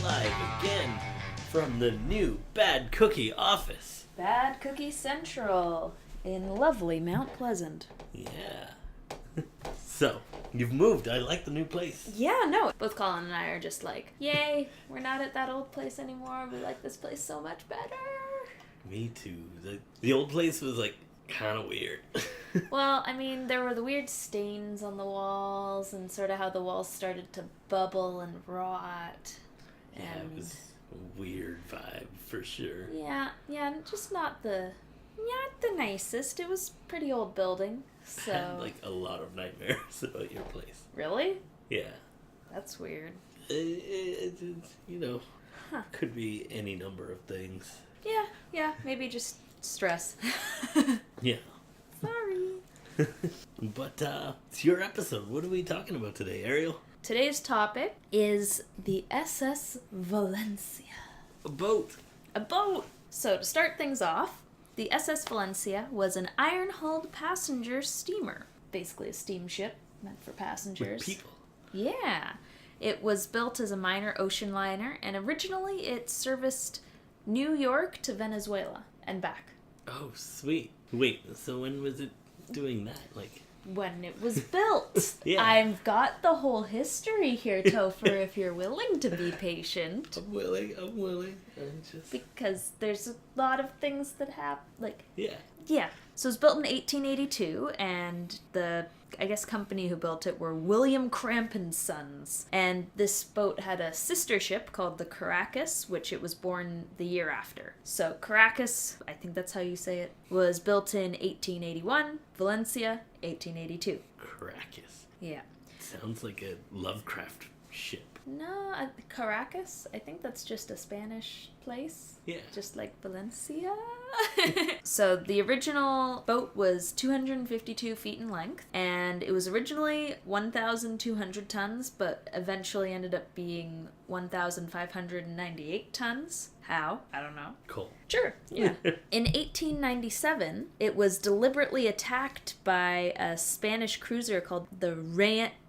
live again from the new Bad Cookie office. Bad Cookie Central in lovely Mount Pleasant. Yeah. So, you've moved. I like the new place. Yeah, no. Both Colin and I are just like, yay, we're not at that old place anymore. We like this place so much better. Me too. The old place was like kind of weird. Well, I mean, there were the weird stains on the walls and sort of how the walls started to bubble and rot. Yeah, it was a weird vibe for sure. Yeah, just not the nicest. It was a pretty old building, so... I had like a lot of nightmares about your place. Really? Yeah. That's weird. Could be any number of things. Yeah, maybe just stress. Yeah. Sorry. But, it's your episode. What are we talking about today, Ariel? Today's topic is the SS Valencia. A boat. A boat! So, to start things off, the SS Valencia was an iron-hulled passenger steamer. Basically a steamship meant for passengers. With people. Yeah. It was built as a minor ocean liner, and originally it serviced New York to Venezuela and back. Oh, sweet. Wait, so when was it doing that? Like... When it was built. Yeah. I've got the whole history here, Topher, if you're willing to be patient. I'm willing. Because there's a lot of things that happen, like... Yeah. Yeah. So it was built in 1882, and the, company who built it were William Cramp and Sons. And this boat had a sister ship called the Caracas, which it was born the year after. So Caracas, I think that's how you say it, was built in 1881, Valencia, 1882. Caracas. Yeah. Sounds like a Lovecraft ship. No, Caracas, I think that's just a Spanish place. Yeah. Just like Valencia. So the original boat was 252 feet in length, and it was originally 1,200 tons, but eventually ended up being 1,598 tons. How? I don't know. Cool. Sure, yeah. In 1897, it was deliberately attacked by a Spanish cruiser called the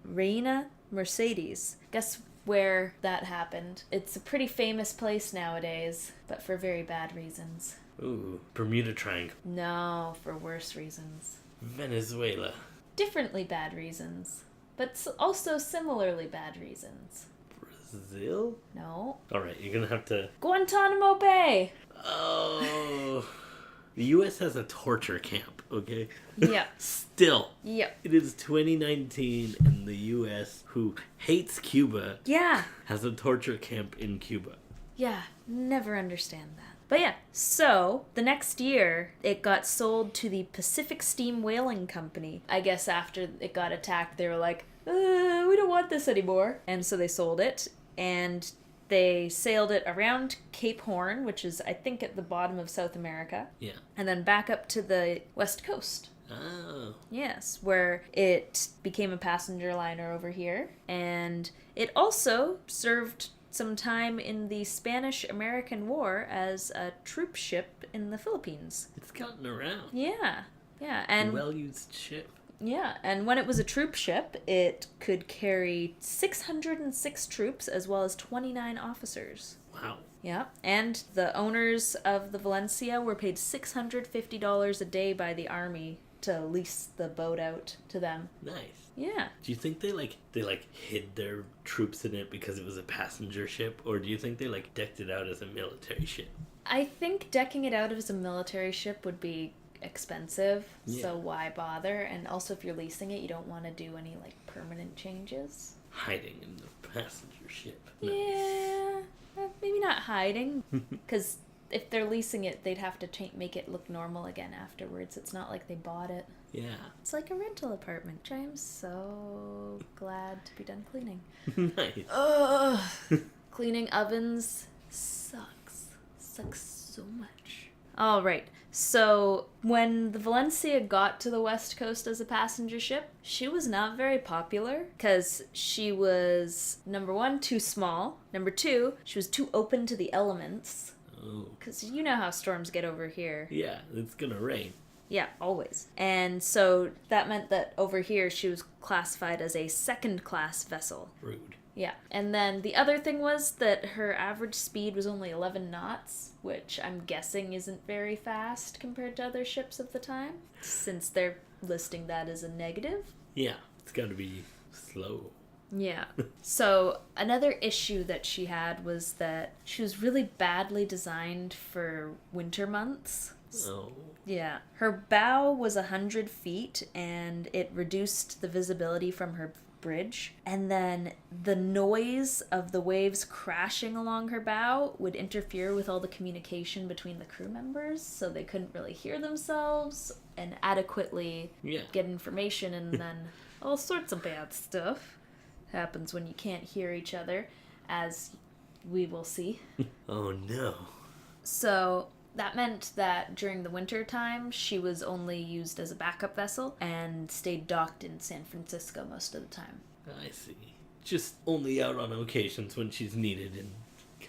Reina Mercedes. Guess where that happened? It's a pretty famous place nowadays, but for very bad reasons. Ooh, Bermuda Triangle. No, for worse reasons. Venezuela. Differently bad reasons, but also similarly bad reasons. Brazil? No. Alright, you're gonna have to... Guantanamo Bay! Oh... The U.S. has a torture camp, okay? Yeah. Still. Yep. It is 2019, and the U.S., who hates Cuba, Yeah. has a torture camp in Cuba. Yeah, never understand that. But yeah, so the next year, it got sold to the Pacific Steam Whaling Company. I guess after it got attacked, they were like, we don't want this anymore. And so they sold it, and they sailed it around Cape Horn, which is, I think, at the bottom of South America. Yeah. And then back up to the West Coast. Oh. Yes, where it became a passenger liner over here. And it also served some time in the Spanish-American War as a troop ship in the Philippines. It's gotten around. Yeah. And well-used ship. Yeah, and when it was a troop ship, it could carry 606 troops as well as 29 officers. Wow. Yeah, and the owners of the Valencia were paid $650 a day by the army to lease the boat out to them. Nice. Yeah. Do you think they hid their troops in it because it was a passenger ship, or do you think they decked it out as a military ship? I think decking it out as a military ship would be expensive, so why bother? And also, if you're leasing it, you don't want to do any permanent changes. Hiding in the passenger ship. Nice. Yeah, maybe not hiding, because if they're leasing it, they'd have to make it look normal again afterwards. It's not like they bought it. Yeah. It's like a rental apartment, which I am so glad to be done cleaning. Nice. Ugh. Cleaning ovens sucks so much. All right. So when the Valencia got to the West Coast as a passenger ship, she was not very popular because she was, number one, too small. Number two, she was too open to the elements. Oh. Because you know how storms get over here. Yeah, it's gonna rain. Yeah, always. And so that meant that over here she was classified as a second-class vessel. Rude. Yeah. And then the other thing was that her average speed was only 11 knots, which I'm guessing isn't very fast compared to other ships of the time, since they're listing that as a negative. Yeah, it's got to be slow. Yeah. So another issue that she had was that she was really badly designed for winter months. Oh. Yeah. Her bow was 100 feet, and it reduced the visibility from her bridge. And then the noise of the waves crashing along her bow would interfere with all the communication between the crew members, so they couldn't really hear themselves and adequately get information, and then all sorts of bad stuff happens when you can't hear each other, as we will see. Oh no. So that meant that during the winter time, she was only used as a backup vessel and stayed docked in San Francisco most of the time. I see. Just only out on occasions when she's needed and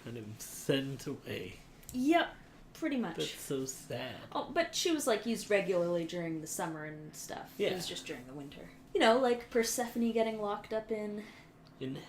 kind of sent away. Yep, pretty much. That's so sad. Oh, but she was like used regularly during the summer and stuff. Yeah. It was just during the winter. You know, like Persephone getting locked up in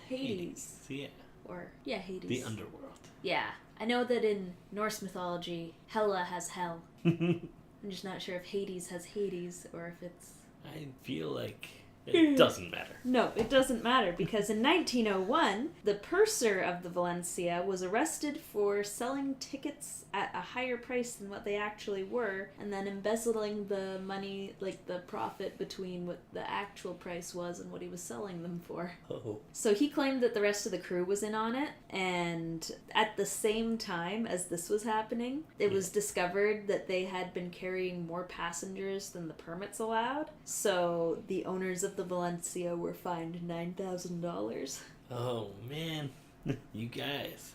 Hades. Yeah. Or, yeah, Hades. The underworld. Yeah. I know that in Norse mythology, Hela has hell. I'm just not sure if Hades has Hades or if it's... I feel like it doesn't matter. No, it doesn't matter, because in 1901, the purser of the Valencia was arrested for selling tickets at a higher price than what they actually were, and then embezzling the money, like the profit between what the actual price was and what he was selling them for. Oh. So he claimed that the rest of the crew was in on it, and at the same time as this was happening, it was discovered that they had been carrying more passengers than the permits allowed, so the owners of the Valencia were fined $9,000. Oh, man. You guys.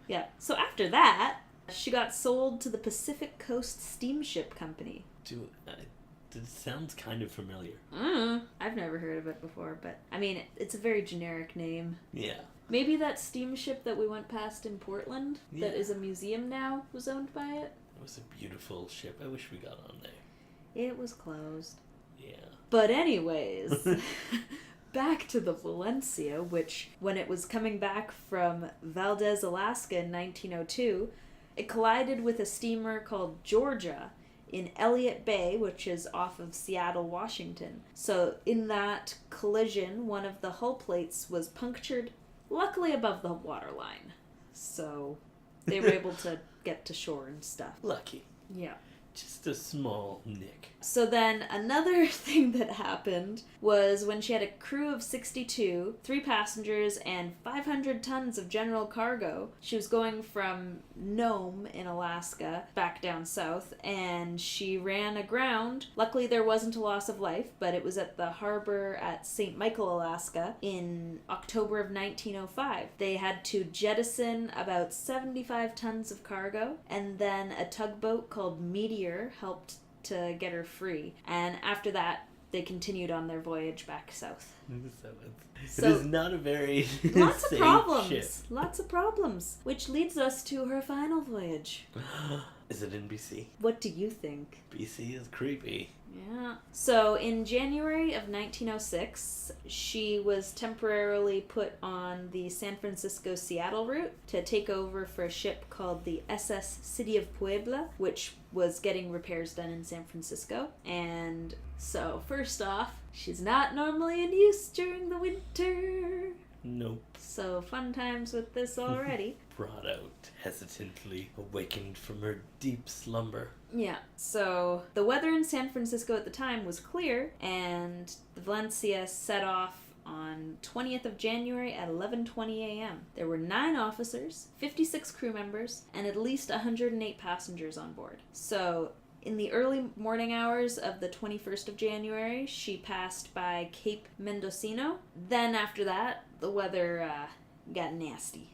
Yeah. So after that, she got sold to the Pacific Coast Steamship Company. Dude, it sounds kind of familiar. I've never heard of it before, but I mean, it's a very generic name. Yeah. Maybe that steamship that we went past in Portland, that is a museum now, was owned by it? It was a beautiful ship. I wish we got on there. It was closed. Yeah. But anyways, back to the Valencia, which, when it was coming back from Valdez, Alaska in 1902, it collided with a steamer called Georgia in Elliott Bay, which is off of Seattle, Washington. So in that collision, one of the hull plates was punctured, luckily above the waterline. So they were able to get to shore and stuff. Lucky. Yeah. Just a small nick. So then another thing that happened was when she had a crew of 62, 3 passengers, and 500 tons of general cargo. She was going from Nome in Alaska back down south, and she ran aground. Luckily there wasn't a loss of life, but it was at the harbor at St. Michael, Alaska in October of 1905. They had to jettison about 75 tons of cargo, and then a tugboat called Meteor helped to get her free. And after that, they continued on their voyage back south. So it is not a very lots of safe problems. ship. Lots of problems. Which leads us to her final voyage. Is it in BC? What do you think? BC is creepy. Yeah. So in January of 1906, she was temporarily put on the San Francisco-Seattle route to take over for a ship called the SS City of Puebla, which was getting repairs done in San Francisco. And so, first off, she's not normally in use during the winter. Nope. So, fun times with this already. Brought out hesitantly, awakened from her deep slumber. Yeah, so the weather in San Francisco at the time was clear, and the Valencia set off on 20th of January at 11:20 a.m. There were 9 officers, 56 crew members, and at least 108 passengers on board. So in the early morning hours of the 21st of January, she passed by Cape Mendocino. Then after that, the weather got nasty.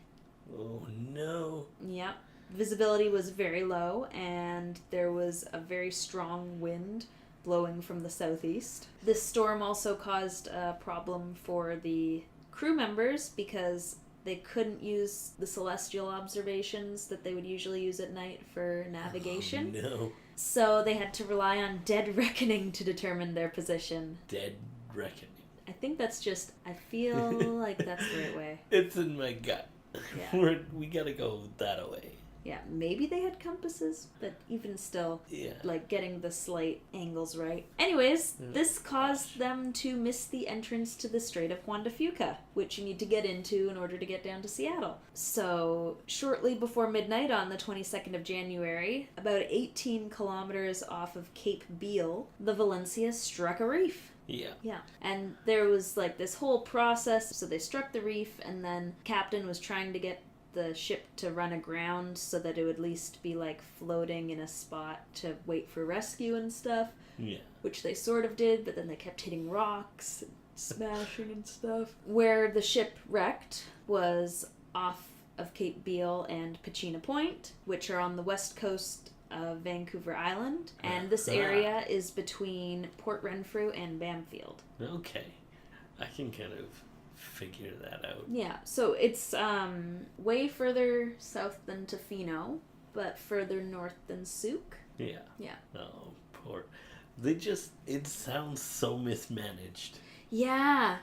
Oh no. Yep. Visibility was very low, and there was a very strong wind blowing from the southeast. This storm also caused a problem for the crew members because they couldn't use the celestial observations that they would usually use at night for navigation. Oh, no. So they had to rely on dead reckoning to determine their position. Dead reckoning. I think that's just, I feel like that's the right way. It's in my gut. Yeah. We gotta go that way. Yeah, maybe they had compasses, but even still, like getting the slight angles right. Anyways, this caused them to miss the entrance to the Strait of Juan de Fuca, which you need to get into in order to get down to Seattle. So, shortly before midnight on the 22nd of January, about 18 kilometers off of Cape Beale, the Valencia struck a reef. Yeah. Yeah. And there was like this whole process. So they struck the reef, and then captain was trying to get the ship to run aground so that it would at least be like floating in a spot to wait for rescue and stuff. Yeah. Which they sort of did, but then they kept hitting rocks and smashing and stuff. Where the ship wrecked was off of Cape Beale and Pachena Point, which are on the west coast of Vancouver Island, and this area is between Port Renfrew and Bamfield. Okay. I can kind of figure that out. Yeah, so it's way further south than Tofino, but further north than Souk. Yeah. Yeah. Oh, poor. It sounds so mismanaged. Yeah.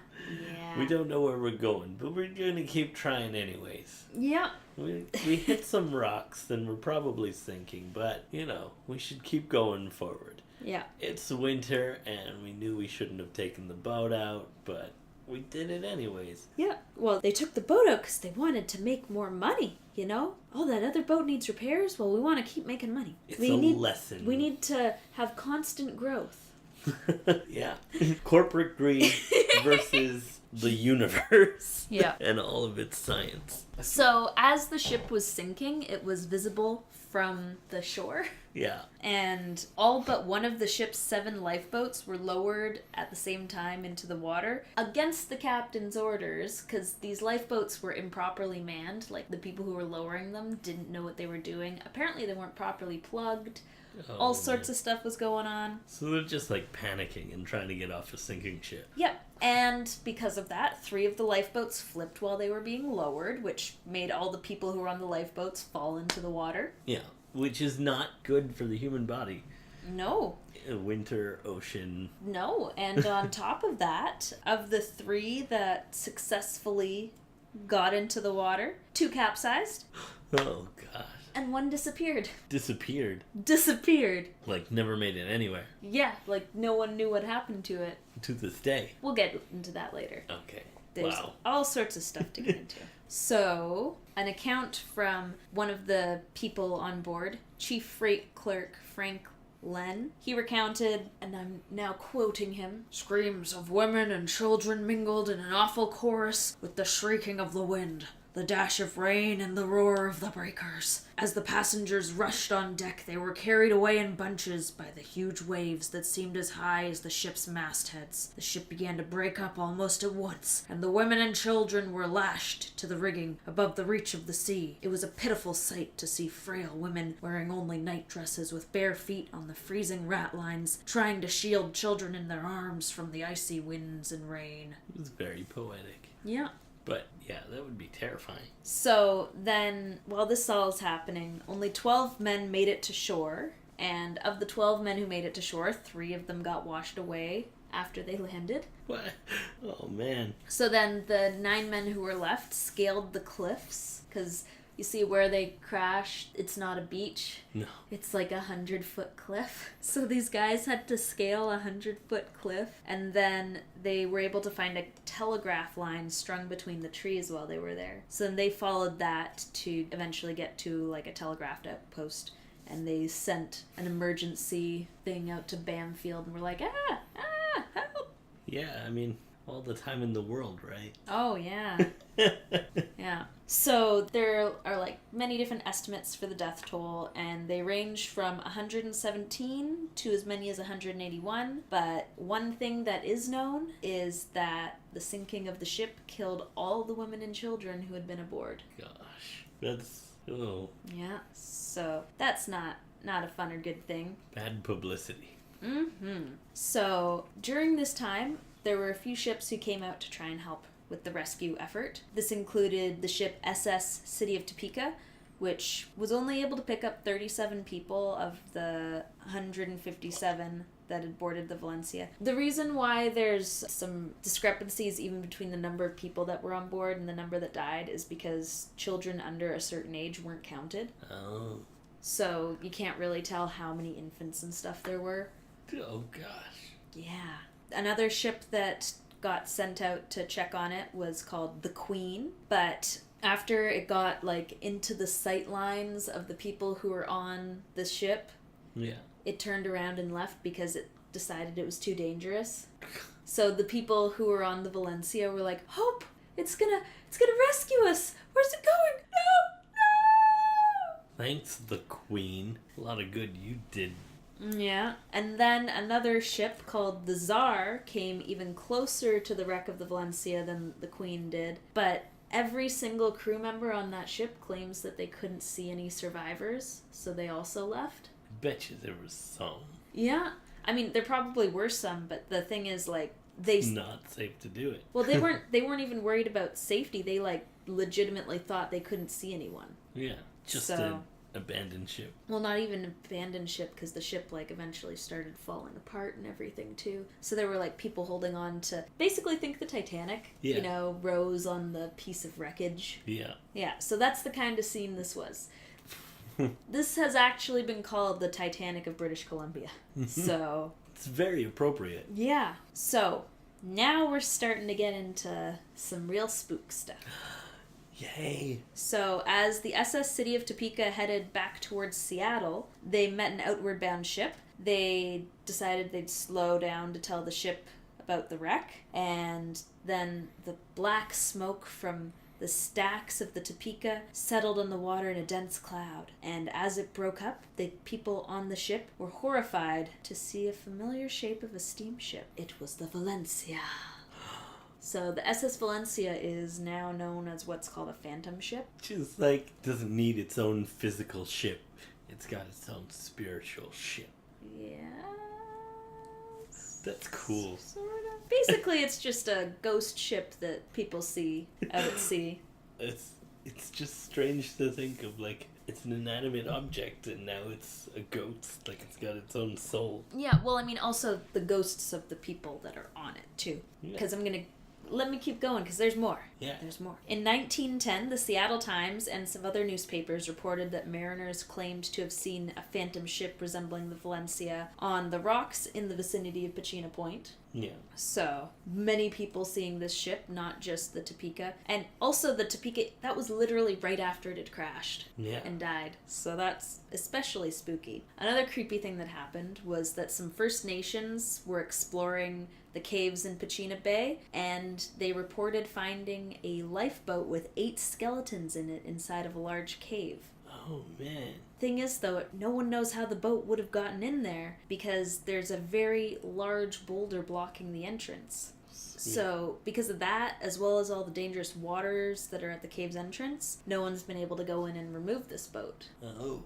We don't know where we're going, but we're going to keep trying anyways. Yep. We hit some rocks, then we're probably sinking, but, we should keep going forward. Yeah. It's winter, and we knew we shouldn't have taken the boat out, but we did it anyways. Yeah. Well, they took the boat out because they wanted to make more money, Oh, that other boat needs repairs? Well, we want to keep making money. It's a lesson. We need to have constant growth. Yeah. Corporate greed versus the universe. Yeah. And all of its science. So, as the ship was sinking, it was visible from the shore. Yeah. And all but one of the ship's 7 lifeboats were lowered at the same time into the water against the captain's orders, because these lifeboats were improperly manned. Like, the people who were lowering them didn't know what they were doing. Apparently, they weren't properly plugged. All sorts of stuff was going on. So they're just like panicking and trying to get off a sinking ship. Yep. And because of that, 3 of the lifeboats flipped while they were being lowered, which made all the people who were on the lifeboats fall into the water. Yeah. Which is not good for the human body. No. Winter, ocean. No. And on top of that, of the 3 that successfully got into the water, 2 capsized. Oh, gosh. And 1 disappeared. Disappeared? Like, never made it anywhere. Yeah, like no one knew what happened to it. To this day. We'll get into that later. Okay. There's all sorts of stuff to get into. So, an account from one of the people on board, Chief Freight Clerk Frank Len, he recounted, and I'm now quoting him, "Screams of women and children mingled in an awful chorus with the shrieking of the wind, the dash of rain and the roar of the breakers. As the passengers rushed on deck, they were carried away in bunches by the huge waves that seemed as high as the ship's mastheads. The ship began to break up almost at once, and the women and children were lashed to the rigging above the reach of the sea. It was a pitiful sight to see frail women wearing only night dresses with bare feet on the freezing ratlines, trying to shield children in their arms from the icy winds and rain." It was very poetic. Yeah. But, yeah, that would be terrifying. So then, while this all is happening, only 12 men made it to shore. And of the 12 men who made it to shore, 3 of them got washed away after they landed. What? Oh, man. So then the 9 men who were left scaled the cliffs. Because you see where they crashed, it's not a beach. No. It's like 100-foot cliff. So these guys had to scale a 100-foot cliff. And then they were able to find a telegraph line strung between the trees while they were there. So then they followed that to eventually get to like a telegraph outpost. And they sent an emergency thing out to Bamfield and were like, help! Yeah, I mean, all the time in the world, right? Oh, yeah. Yeah. So there are like many different estimates for the death toll, and they range from 117 to as many as 181. But one thing that is known is that the sinking of the ship killed all the women and children who had been aboard. Gosh, that's... oh. Yeah. So that's not a fun or good thing. Bad publicity. Mm-hmm. So during this time, there were a few ships who came out to try and help with the rescue effort. This included the ship SS City of Topeka, which was only able to pick up 37 people of the 157 that had boarded the Valencia. The reason why there's some discrepancies even between the number of people that were on board and the number that died is because children under a certain age weren't counted. Oh. So you can't really tell how many infants and stuff there were. Oh, gosh. Yeah. Another ship that got sent out to check on it was called the Queen, but after it got, like, into the sight lines of the people who were on the ship, yeah, it turned around and left because it decided it was too dangerous. So the people who were on the Valencia were like, Hope! It's gonna rescue us! Where's it going? No! Thanks, the Queen. A lot of good you did. Yeah. And then another ship called the Tsar came even closer to the wreck of the Valencia than the Queen did. But every single crew member on that ship claims that they couldn't see any survivors, so they also left. Bet you there was some. Yeah. I mean, there probably were some, but the thing is, like, it's not safe to do it. Well, they weren't even worried about safety. They, like, legitimately thought they couldn't see anyone. Yeah. Just an abandoned ship. Well, not even an abandoned ship, because the ship, like, eventually started falling apart and everything, too. So there were, like, people holding on to... Basically, think the Titanic. Yeah. You know, rows on the piece of wreckage. Yeah. Yeah, so that's the kind of scene this was. This has actually been called the Titanic of British Columbia. So... It's very appropriate. Yeah. So, now we're starting to get into some real spook stuff. Yay. So, as the SS City of Topeka headed back towards Seattle, they met an outward bound ship. They decided they'd slow down to tell the ship about the wreck, and then the black smoke from the stacks of the Topeka settled on the water in a dense cloud, and as it broke up, the people on the ship were horrified to see a familiar shape of a steamship. It was the Valencia. So the SS Valencia is now known as what's called a phantom ship. Just like doesn't need its own physical ship. It's got its own spiritual ship. Yeah. That's cool. Sort of. Basically, it's just a ghost ship that people see out at sea. It's just strange to think of, like, it's an inanimate object and now it's a ghost, like it's got its own soul. Yeah, well, I mean, also the ghosts of the people that are on it, too. Because let me keep going, because there's more. Yeah. There's more. In 1910, the Seattle Times and some other newspapers reported that mariners claimed to have seen a phantom ship resembling the Valencia on the rocks in the vicinity of Pachena Point. Yeah. So, many people seeing this ship, not just the Topeka. And also the Topeka, that was literally right after it had crashed and died. So that's especially spooky. Another creepy thing that happened was that some First Nations were exploring the caves in Pachena Bay, and they reported finding a lifeboat with 8 skeletons in it inside of a large cave. Oh, man. Thing is, though, no one knows how the boat would have gotten in there because there's a very large boulder blocking the entrance. Yeah. So, because of that, as well as all the dangerous waters that are at the cave's entrance, no one's been able to go in and remove this boat. Oh.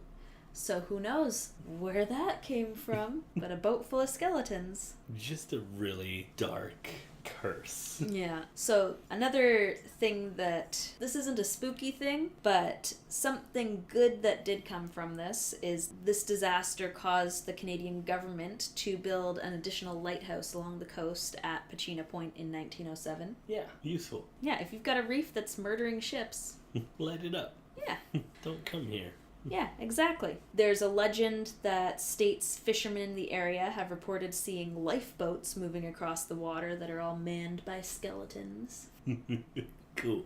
So who knows where that came from, but a boat full of skeletons. Just a really dark curse. Yeah. So another thing that, this isn't a spooky thing, but something good that did come from this is this disaster caused the Canadian government to build an additional lighthouse along the coast at Pachena Point in 1907. Yeah, useful. Yeah, if you've got a reef that's murdering ships. Light it up. Yeah. Don't come here. Yeah, exactly. There's a legend that states fishermen in the area have reported seeing lifeboats moving across the water that are all manned by skeletons. Cool.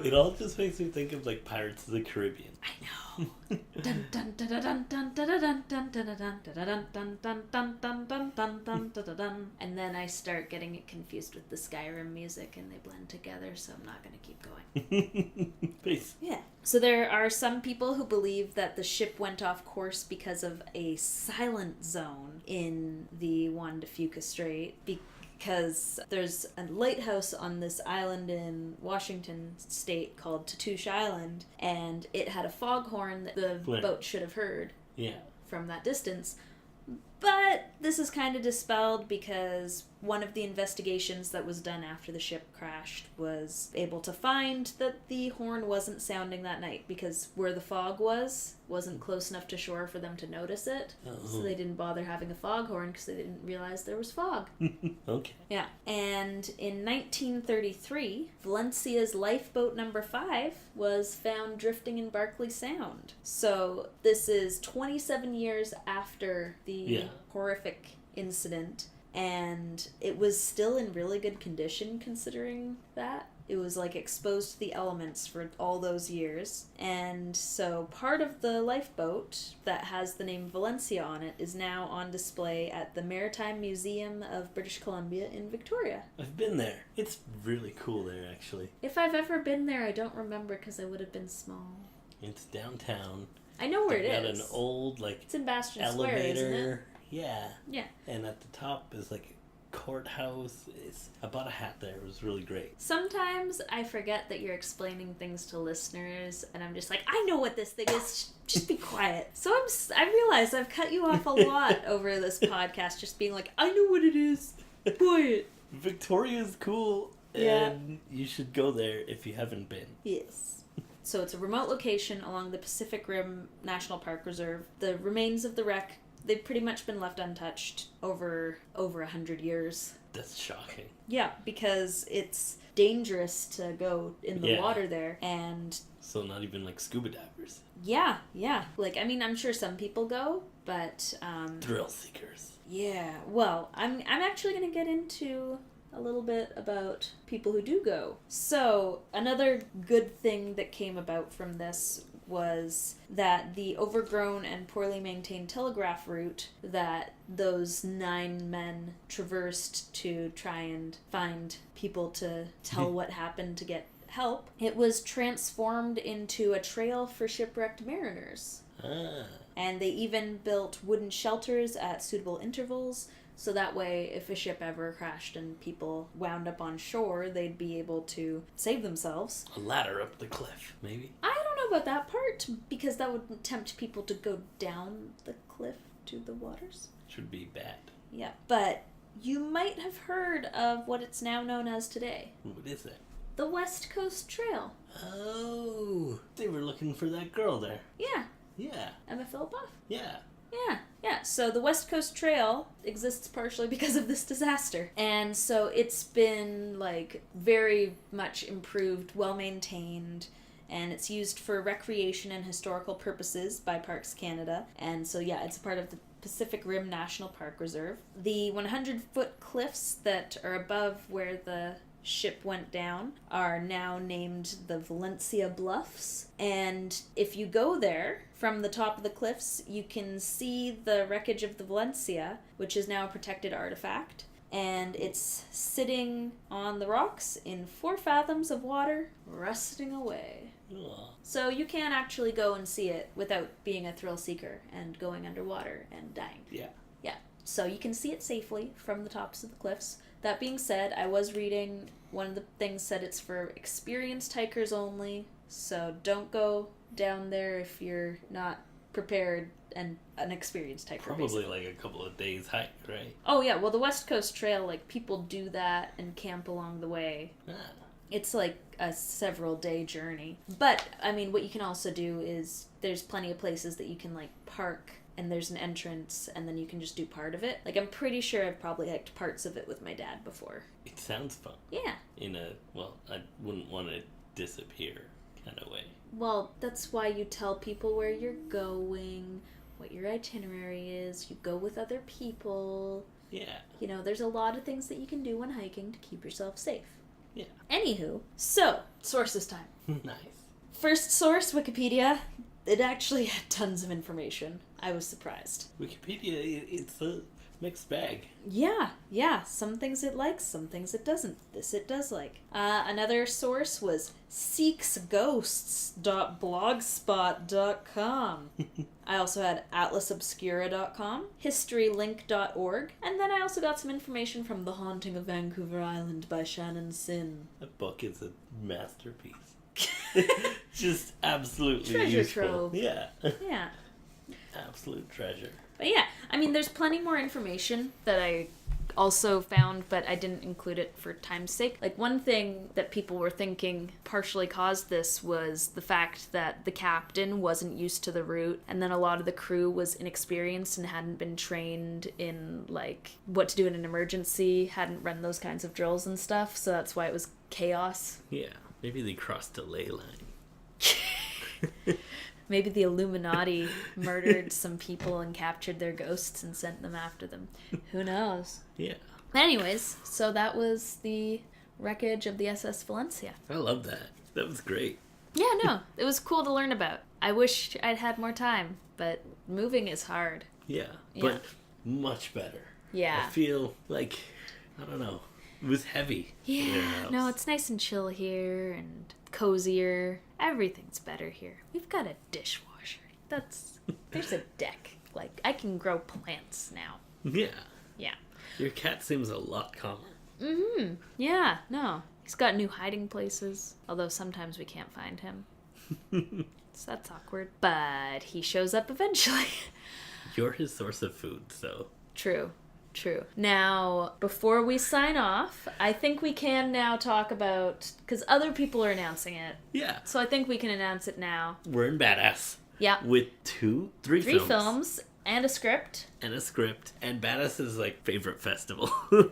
It all just makes me think of, like, Pirates of the Caribbean. I know. Dun dun dun dun dun dun dun dun dun dun dun dun dun dun dun dun dun dun dun. And then I start getting it confused with the Skyrim music, and they blend together, so I'm not going to keep going. Peace. Yeah. So there are some people who believe that the ship went off course because of a silent zone in the Juan de Fuca Strait, because there's a lighthouse on this island in Washington state called Tatoosh Island, and it had a foghorn that the boat should have heard from that distance. But this is kind of dispelled because one of the investigations that was done after the ship crashed was able to find that the horn wasn't sounding that night because where the fog wasn't close enough to shore for them to notice it. So they didn't bother having a foghorn because they didn't realize there was fog. Okay. Yeah. And in 1933, Valencia's lifeboat number 5 was found drifting in Barkley Sound. So this is 27 years after the horrific incident, and it was still in really good condition considering that. It was like exposed to the elements for all those years. And so part of the lifeboat that has the name Valencia on it is now on display at the Maritime Museum of British Columbia in Victoria. I've been there. It's really cool there, actually. If I've ever been there, I don't remember because I would have been small. It's downtown. I know where it is. Got an old, like, it's in Bastion elevator. Square, isn't it? Yeah. Yeah. And at the top is like a courthouse. I bought a hat there. It was really great. Sometimes I forget that you're explaining things to listeners, and I'm just like, I know what this thing is. Just be quiet. So I realize I've cut you off a lot over this podcast, just being like, I know what it is. Quiet. Victoria's cool, and you should go there if you haven't been. Yes. So it's a remote location along the Pacific Rim National Park Reserve. The remains of the wreck, they've pretty much been left untouched over 100 years. That's shocking. Yeah, because it's dangerous to go in the water there, and... So not even, like, scuba divers? Yeah. Like, I mean, I'm sure some people go, but... Thrill seekers. Yeah, well, I'm actually going to get into a little bit about people who do go. So, another good thing that came about from this was that the overgrown and poorly maintained telegraph route that those 9 men traversed to try and find people to tell what happened to get help, it was transformed into a trail for shipwrecked mariners. And they even built wooden shelters at suitable intervals, so that way if a ship ever crashed and people wound up on shore, they'd be able to save themselves. A ladder up the cliff, maybe? I don't know about that part, because that would tempt people to go down the cliff to the waters. Should be bad. Yeah, but you might have heard of what it's now known as today. What is it? The West Coast Trail. Oh, they were looking for that girl there. Yeah. Yeah. Emma Phillipoff? Yeah. Yeah. So the West Coast Trail exists partially because of this disaster. And so it's been, like, very much improved, well-maintained, and it's used for recreation and historical purposes by Parks Canada. And so, yeah, it's a part of the Pacific Rim National Park Reserve. The 100-foot cliffs that are above where the ship went down are now named the Valencia Bluffs, and if you go there from the top of the cliffs, you can see the wreckage of the Valencia, which is now a protected artifact, and it's sitting on the rocks in 4 fathoms of water, rusting away. Ugh. So you can actually go and see it without being a thrill seeker and going underwater and dying. Yeah. So you can see it safely from the tops of the cliffs. That being said, I was reading, one of the things said it's for experienced hikers only, so don't go down there if you're not prepared and an experienced hiker. Probably basically. like a couple of days hike, right? Oh yeah, well the West Coast Trail, like, people do that and camp along the way. It's like a several day journey. But, I mean, what you can also do is there's plenty of places that you can, like, park, and there's an entrance, and then you can just do part of it. Like, I'm pretty sure I've probably hiked parts of it with my dad before. It sounds fun. Yeah. I wouldn't want to disappear kind of way. Well, that's why you tell people where you're going, what your itinerary is, you go with other people. Yeah. You know, there's a lot of things that you can do when hiking to keep yourself safe. Yeah. Anywho, so, sources time. Nice. First source, Wikipedia. It actually had tons of information. I was surprised. Wikipedia, it's a mixed bag. Yeah. Some things it likes, some things it doesn't. This it does like. Another source was seeksghosts.blogspot.com. I also had atlasobscura.com, historylink.org, and then I also got some information from The Haunting of Vancouver Island by Shannon Sin. That book is a masterpiece. Just absolutely Treasure useful. trove. Yeah. Yeah. Absolute treasure. But yeah, I mean, there's plenty more information that I also found, but I didn't include it for time's sake. Like, one thing that people were thinking partially caused this was the fact that the captain wasn't used to the route, and then a lot of the crew was inexperienced and hadn't been trained in, like, what to do in an emergency, hadn't run those kinds of drills and stuff, so that's why it was chaos. Yeah, maybe they crossed a ley line. Maybe the Illuminati murdered some people and captured their ghosts and sent them after them. Who knows? Yeah. Anyways, so that was the wreckage of the SS Valencia. I love that. That was great. Yeah, no, it was cool to learn about. I wish I'd had more time, but moving is hard. Yeah, but much better. Yeah. I feel like, I don't know, it was heavy. Yeah, no, it's nice and chill here and cozier. Everything's better here. We've got a dishwasher. There's a deck. Like, I can grow plants now. Yeah. Yeah. Your cat seems a lot calmer. Mm-hmm. Yeah, no. He's got new hiding places, although sometimes we can't find him. So that's awkward. But he shows up eventually. You're his source of food, so. True. Now, before we sign off, I think we can now talk about, because other people are announcing it. Yeah. So I think we can announce it now. We're in Badass. Yeah. With three films and a script. And Badass is like favorite festival.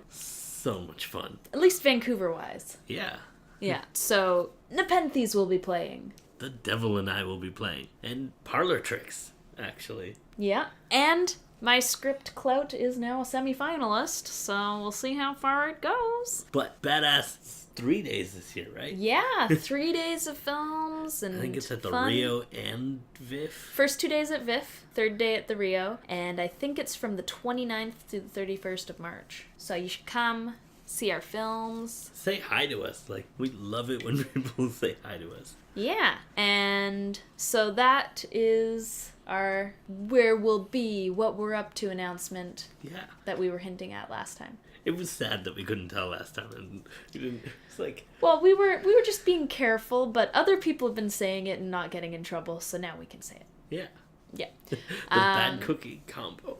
So much fun. At least Vancouver-wise. Yeah. Yeah. So, Nepenthes will be playing. The Devil and I will be playing. And Parlor Tricks, actually. Yeah. And my script clout is now a semi-finalist, so we'll see how far it goes. But Badass 3 days this year, right? Yeah, 3 days of films and I think it's at the fun. Rio and VIF. First 2 days at VIF, third day at the Rio, and I think it's from the 29th to the 31st of March. So you should come, see our films. Say hi to us. Like, we love it when people say hi to us. Yeah, and so that is our where we'll be, what we're up to announcement. Yeah. That we were hinting at last time. It was sad that we couldn't tell last time, and we didn't. It's like, well, we were just being careful, but other people have been saying it and not getting in trouble, so now we can say it. Yeah. Yeah. The bad cookie combo.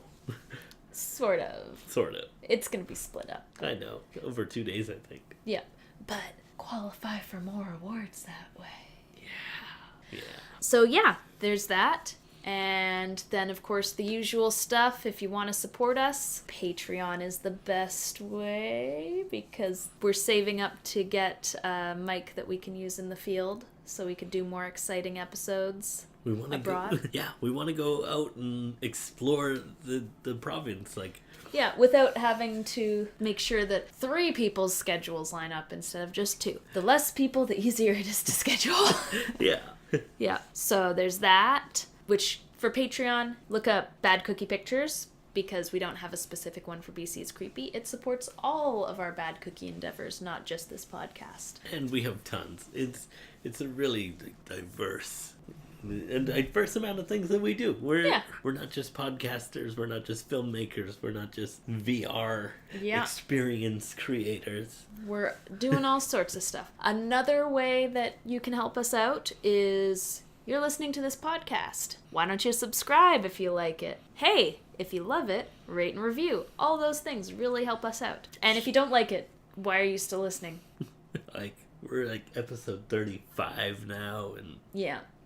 Sort of. It's gonna be split up. I know. Over 2 days, I think. Yeah, but qualify for more awards that way. Yeah. So yeah, there's that. And then, of course, the usual stuff. If you want to support us, Patreon is the best way because we're saving up to get a mic that we can use in the field so we could do more exciting episodes abroad. We want to go out and explore the province. Yeah, without having to make sure that 3 people's schedules line up instead of just 2. The less people, the easier it is to schedule. Yeah. Yeah, so there's that. Which, for Patreon, look up Bad Cookie Pictures, because we don't have a specific one for BC It's Creepy. It supports all of our Bad Cookie endeavors, not just this podcast. And we have tons. It's a really diverse amount of things that we do. We're not just podcasters, we're not just filmmakers, we're not just VR experience creators. We're doing all sorts of stuff. Another way that you can help us out is... you're listening to this podcast. Why don't you subscribe if you like it? Hey, if you love it, rate and review. All those things really help us out. And if you don't like it, why are you still listening? We're episode 35 now, and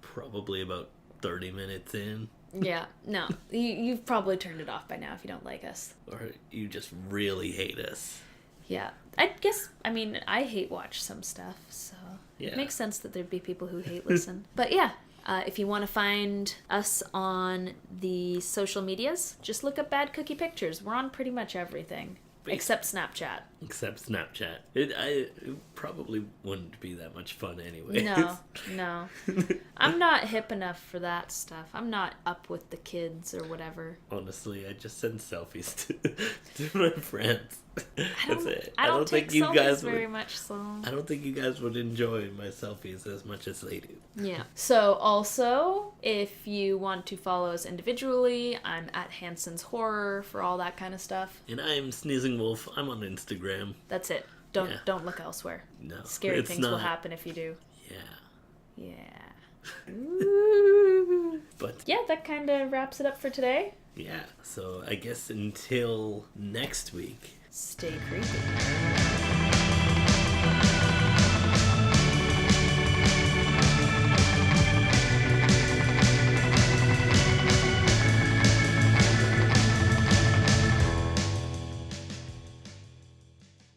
probably about 30 minutes in. Yeah, no. You've probably turned it off by now if you don't like us. Or you just really hate us. Yeah. I hate watch some stuff, so it makes sense that there'd be people who hate listen. But yeah, if you want to find us on the social medias, just look up Bad Cookie Pictures. We're on pretty much everything. Except Snapchat. It probably wouldn't be that much fun anyway. No. I'm not hip enough for that stuff. I'm not up with the kids or whatever. Honestly, I just send selfies to my friends. That's it. I don't think you guys very much so. I don't think you guys would enjoy my selfies as much as they do. Yeah. So also, if you want to follow us individually, I'm at Hanson's Horror for all that kind of stuff. And I'm Sneezing Wolf. I'm on Instagram. That's it. Don't look elsewhere. No. Scary things will happen if you do. Yeah. Ooh. But yeah, that kind of wraps it up for today. Yeah. So I guess until next week. stay creepy.